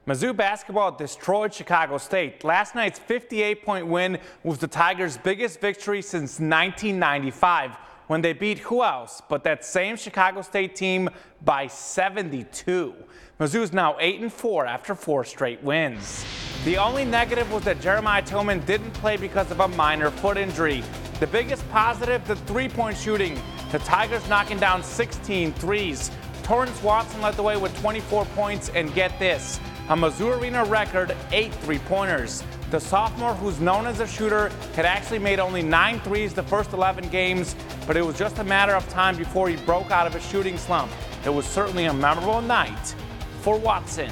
Mizzou basketball destroyed Chicago State. Last night's 58-point win was the Tigers' biggest victory since 1995 when they beat who else but that same Chicago State team by 72. Mizzou is now 8-4 after 4 straight wins. The only negative was that Jeremiah Tillman didn't play because of a minor foot injury. The biggest positive, the three-point shooting. The Tigers knocking down 16 threes. Torrance Watson led the way with 24 points, and get this, a Mizzou Arena record 8 three-pointers. The sophomore, who's known as a shooter, had actually made only 9 threes the first 11 games, but it was just a matter of time before he broke out of a shooting slump. It was certainly a memorable night for Watson.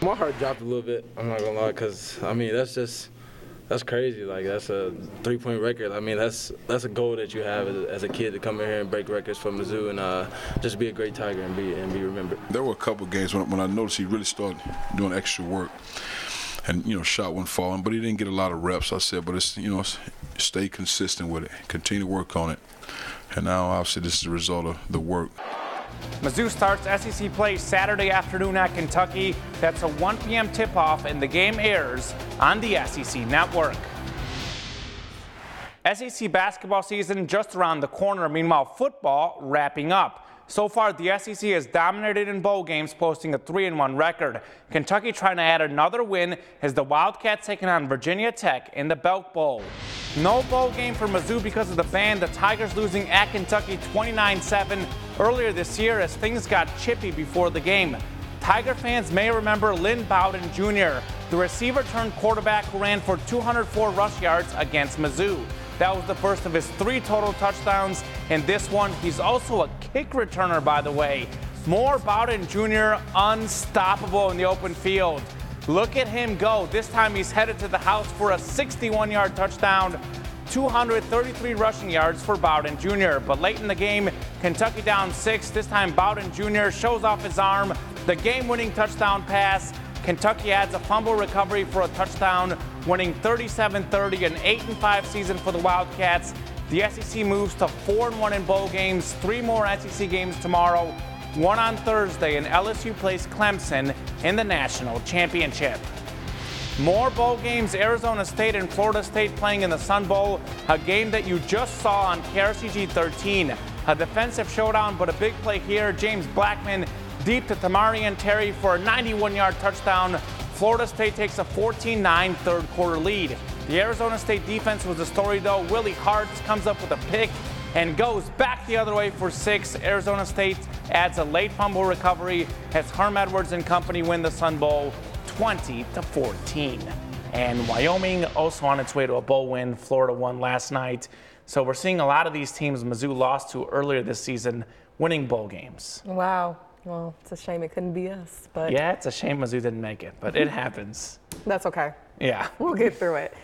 My heart dropped a little bit, I'm not gonna lie, because, I mean, that's crazy. Like, that's a 3-point record. I mean, that's a goal that you have as a kid to come in here and break records for Mizzou and just be a great Tiger and be remembered. There were a couple of games when I noticed he really started doing extra work, and shot wasn't falling, but he didn't get a lot of reps. I said, but it's stay consistent with it, continue to work on it, and now obviously this is the result of the work. Mizzou starts SEC play Saturday afternoon at Kentucky. That's a 1 p.m. tip-off, and the game airs on the SEC Network. SEC basketball season just around the corner. Meanwhile, football wrapping up. So far, the SEC has dominated in bowl games, posting a 3-1 record. Kentucky trying to add another win as the Wildcats taking on Virginia Tech in the Belk Bowl. No bowl game for Mizzou because of the ban. The Tigers losing at Kentucky 29-7 earlier this year as things got chippy before the game. Tiger fans may remember Lynn Bowden Jr., the receiver turned quarterback who ran for 204 rush yards against Mizzou. That was the first of his 3 total touchdowns, and this one, he's also a kick returner, by the way. More Bowden Jr. unstoppable in the open field. Look at him go. This time he's headed to the house for a 61-yard touchdown, 233 rushing yards for Bowden Jr. But late in the game, Kentucky down 6. This time Bowden Jr. shows off his arm, the game-winning touchdown pass. Kentucky adds a fumble recovery for a touchdown, winning 37-30, an 8-5 season for the Wildcats. The SEC moves to 4-1 in bowl games, 3 more SEC games tomorrow, 1 on Thursday, and LSU plays Clemson in the national championship. More bowl games, Arizona State and Florida State playing in the Sun Bowl, a game that you just saw on KRCG 13. A defensive showdown, but a big play here. James Blackman deep to Tamarian Terry for a 91-yard touchdown. Florida State takes a 14-9 third-quarter lead. The Arizona State defense was the story, though. Willie Hartz comes up with a pick and goes back the other way for 6. Arizona State adds a late fumble recovery as Herm Edwards and company win the Sun Bowl 20-14. And Wyoming also on its way to a bowl win. Florida won last night. So we're seeing a lot of these teams Mizzou lost to earlier this season winning bowl games. Wow. Well, it's a shame it couldn't be us. But yeah, it's a shame Mizzou didn't make it, but it happens. That's okay. Yeah. We'll get through it.